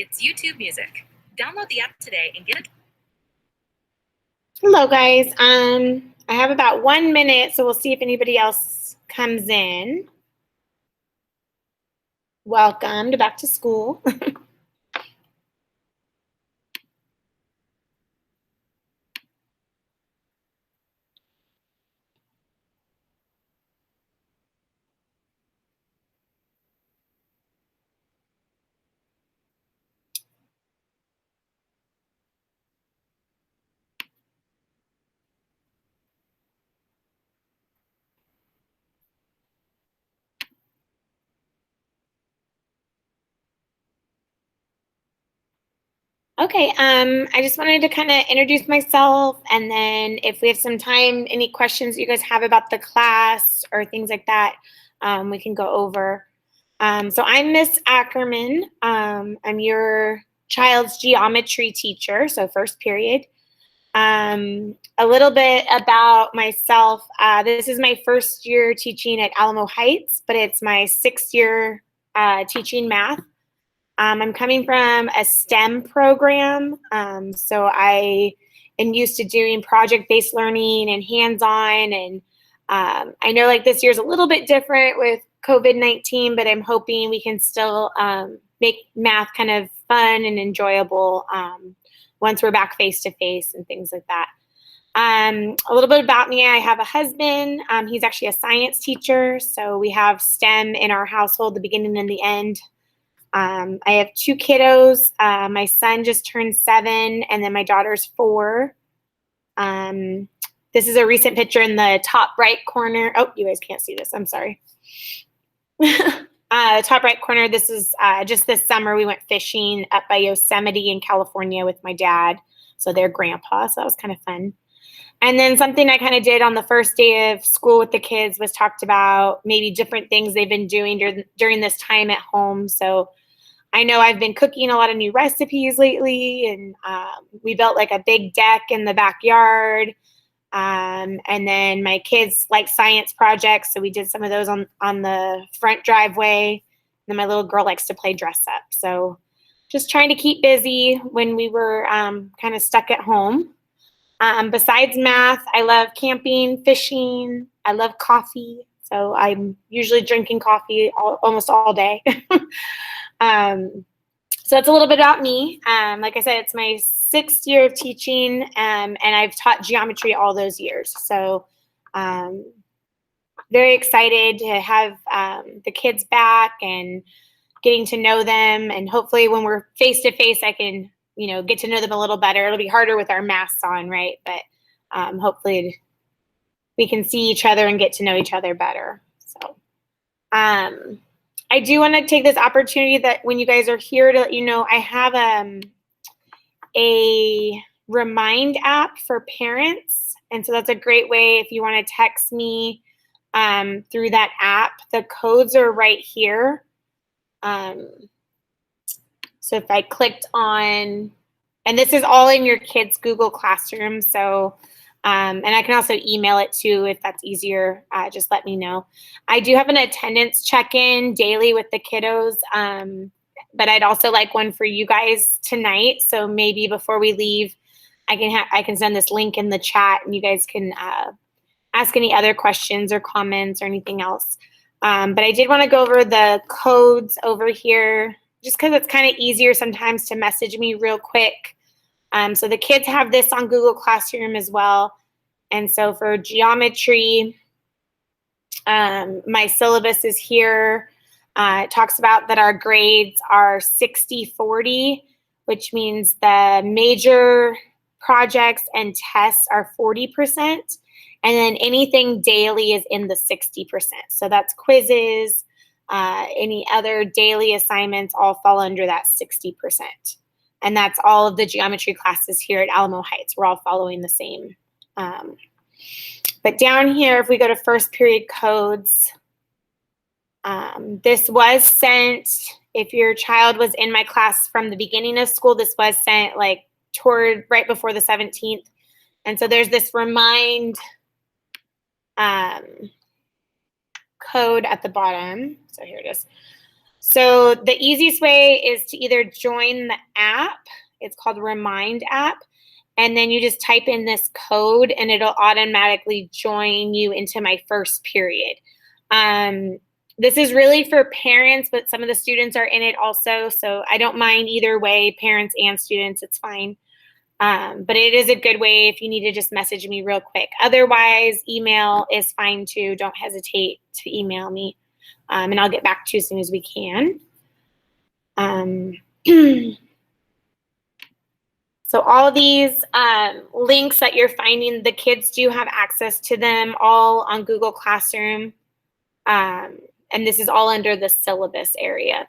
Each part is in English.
It's YouTube Music. Download the app today and get it. Hello, guys. I have about 1 minute, so we'll see if anybody else comes in. Welcome to back to school. Okay, I just wanted to kind of introduce myself, and then if we have some time, any questions you guys have about the class or things like that, we can go over. So I'm Miss Ackerman. I'm your child's geometry teacher, so first period. A little bit about myself. This is my first year teaching at Alamo Heights, but it's my 6th year teaching math. I'm coming from a STEM program, so I am used to doing project-based learning and hands-on, and I know like this year's a little bit different with COVID-19, but I'm hoping we can still make math kind of fun and enjoyable once we're back face-to-face and things like that. A little bit about me, I have a husband. He's actually a science teacher, so we have STEM in our household, the beginning and the end. I have 2 kiddos. My son just turned 7, and then my daughter's 4. This is a recent picture in the top right corner. Oh, you guys can't see this. I'm sorry. Top right corner, this is just this summer we went fishing up by Yosemite in California with my dad, so their grandpa, so that was kind of fun. And then something I kind of did on the first day of school with the kids was talked about maybe different things they've been doing during this time at home. So I know I've been cooking a lot of new recipes lately, and we built like a big deck in the backyard. And then my kids like science projects, so we did some of those on the front driveway. And then my little girl likes to play dress up. So just trying to keep busy when we were kind of stuck at home. Besides math, I love camping, fishing. I love coffee. So I'm usually drinking coffee almost all day. So that's a little bit about me. Like I said, it's my 6th year of teaching, and I've taught geometry all those years. So very excited to have the kids back and getting to know them. And hopefully when we're face to face, I can, get to know them a little better. It'll be harder with our masks on, right? But hopefully we can see each other and get to know each other better. So I do want to take this opportunity that when you guys are here to let you know I have a Remind app for parents. And so that's a great way if you want to text me through that app. The codes are right here. So if I clicked on, and this is all in your kids' Google Classroom. So, and I can also email it too if that's easier. Just let me know. I do have an attendance check-in daily with the kiddos, but I'd also like one for you guys tonight. So maybe before we leave, I can send this link in the chat, and you guys can ask any other questions or comments or anything else. But I did want to go over the codes over here, just because it's kind of easier sometimes to message me real quick. So the kids have this on Google Classroom as well. And so for geometry, my syllabus is here. It talks about that our grades are 60-40, which means the major projects and tests are 40%. And then anything daily is in the 60%. So that's quizzes, any other daily assignments all fall under that 60%. And that's all of the geometry classes here at Alamo Heights. We're all following the same. But down here, if we go to first period codes, this was sent, if your child was in my class from the beginning of school, this was sent like toward right before the 17th. And so there's this remind code at the bottom. So here it is. So the easiest way is to either join the app. It's called Remind app. And then you just type in this code and it'll automatically join you into my first period. This is really for parents, but some of the students are in it also. So I don't mind either way, parents and students, it's fine. But it is a good way if you need to just message me real quick. Otherwise, email is fine too. Don't hesitate to email me. And I'll get back to you as soon as we can. So all these links that you're finding, the kids do have access to them all on Google Classroom. And this is all under the syllabus area.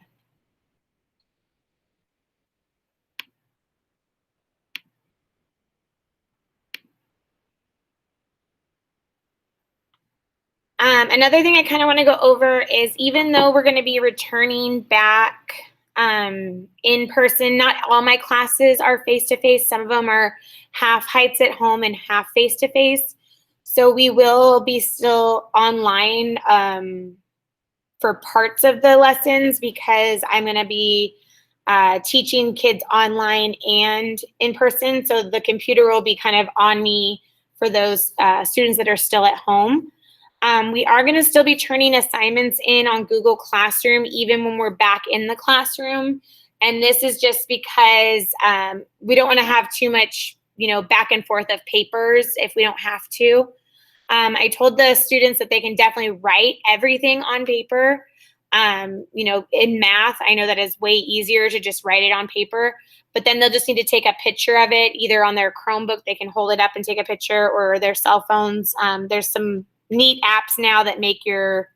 Another thing I kind of want to go over is even though we're going to be returning back in person, not all my classes are face-to-face. Some of them are half Heights at home and half face-to-face. So we will be still online for parts of the lessons because I'm going to be teaching kids online and in person. So the computer will be kind of on me for those students that are still at home. We are going to still be turning assignments in on Google Classroom even when we're back in the classroom. And this is just because we don't want to have too much, back and forth of papers if we don't have to. I told the students that they can definitely write everything on paper. In math, I know that is way easier to just write it on paper, but then they'll just need to take a picture of it either on their Chromebook. They can hold it up and take a picture, or their cell phones. There's some neat apps now that make your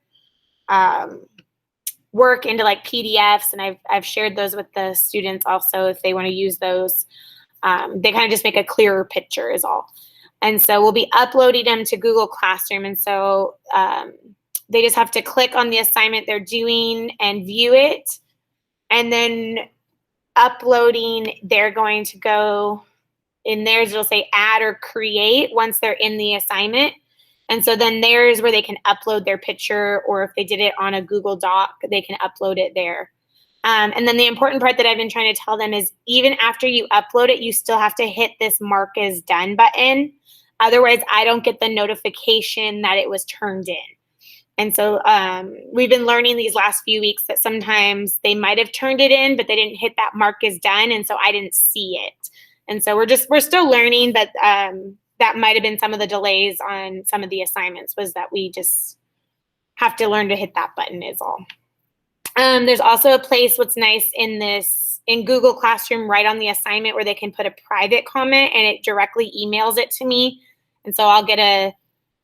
work into like PDFs, and I've shared those with the students also if they want to use those. They kind of just make a clearer picture is all. And so we'll be uploading them to Google Classroom. And so they just have to click on the assignment they're doing and view it. And then uploading, they're going to go in theirs, it'll say add or create once they're in the assignment. And so then there's where they can upload their picture, or if they did it on a Google Doc, they can upload it there. And then the important part that I've been trying to tell them is even after you upload it, you still have to hit this mark as done button. Otherwise, I don't get the notification that it was turned in. And so we've been learning these last few weeks that sometimes they might have turned it in, but they didn't hit that mark as done. And so I didn't see it. And so we're still learning, but that might have been some of the delays on some of the assignments, was that we just have to learn to hit that button is all. There's also a place, what's nice in Google Classroom right on the assignment, where they can put a private comment and it directly emails it to me. And so I'll get a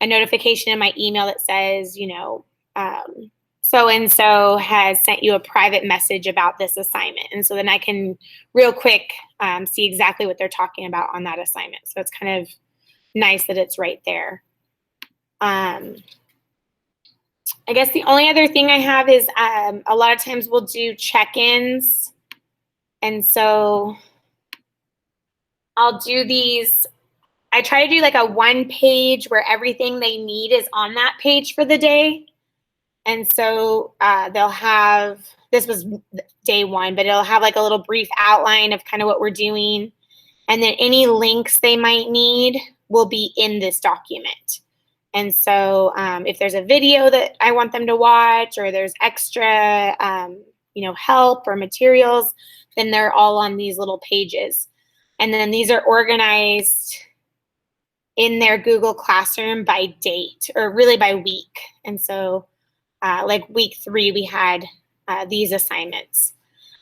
notification in my email that says, so-and-so has sent you a private message about this assignment. And so then I can real quick see exactly what they're talking about on that assignment. So it's kind of nice that it's right there. I guess the only other thing I have is a lot of times we'll do check-ins. And so I'll do these. I try to do like a one page where everything they need is on that page for the day. And so they'll have, this was day one, but it'll have like a little brief outline of kind of what we're doing. And then any links they might need will be in this document. And so if there's a video that I want them to watch, or there's extra, help or materials, then they're all on these little pages. And then these are organized in their Google Classroom by date, or really by week. And so like week 3, we had these assignments.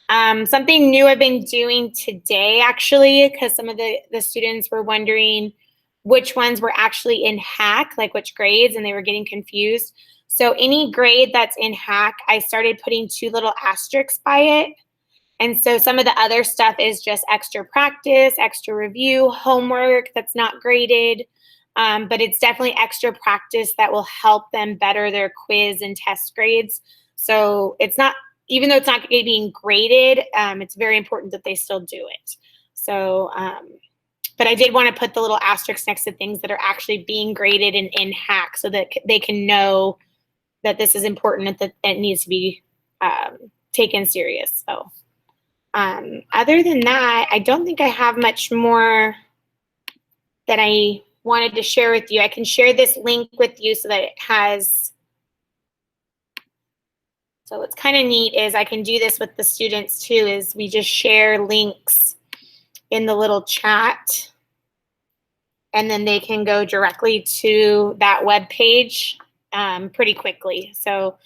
Something new I've been doing today, actually, because some of the students were wondering which ones were actually in Hack, like which grades, and they were getting confused. So any grade that's in Hack, I started putting 2 little asterisks by it. And so some of the other stuff is just extra practice, extra review, homework that's not graded, but it's definitely extra practice that will help them better their quiz and test grades. So it's not, even though it's not being graded, it's very important that they still do it. So, but I did want to put the little asterisks next to things that are actually being graded and in Hack, so that they can know that this is important and that it needs to be taken serious. So other than that, I don't think I have much more that I wanted to share with you. I can share this link with you so that it has, so what's kind of neat is I can do this with the students too, is we just share links in the little chat and then they can go directly to that web page pretty quickly. So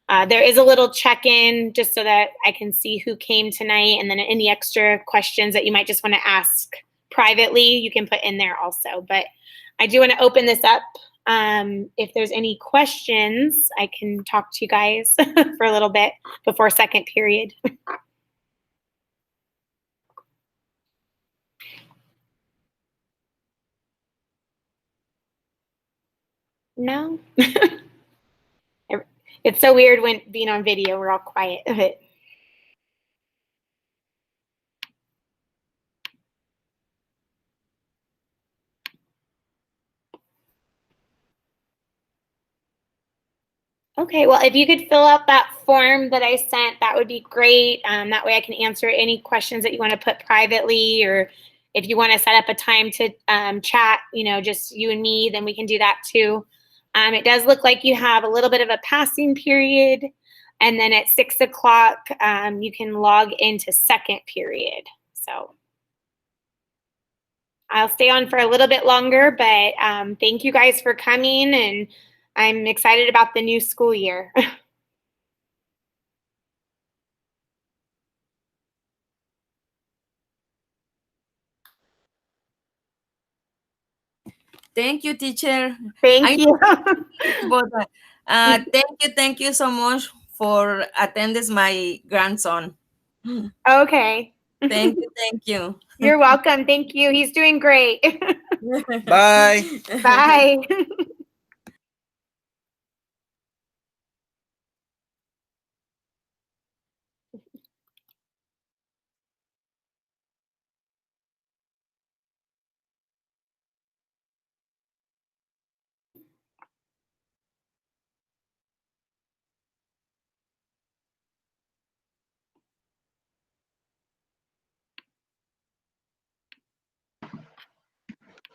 there is a little check-in just so that I can see who came tonight, and then any extra questions that you might just want to ask privately, you can put in there also. But I do want to open this up. If there's any questions, I can talk to you guys for a little bit before second period. No? It's so weird when being on video, we're all quiet. Okay, well, if you could fill out that form that I sent, that would be great. That way I can answer any questions that you want to put privately, or if you want to set up a time to chat, just you and me, then we can do that too. It does look like you have a little bit of a passing period, and then at 6 o'clock, you can log into second period. So I'll stay on for a little bit longer, but thank you guys for coming, and I'm excited about the new school year. Thank you, teacher. Thank you. But thank you so much for attending my grandson. Okay. Thank you. You're welcome. Thank you. He's doing great. Bye. Bye.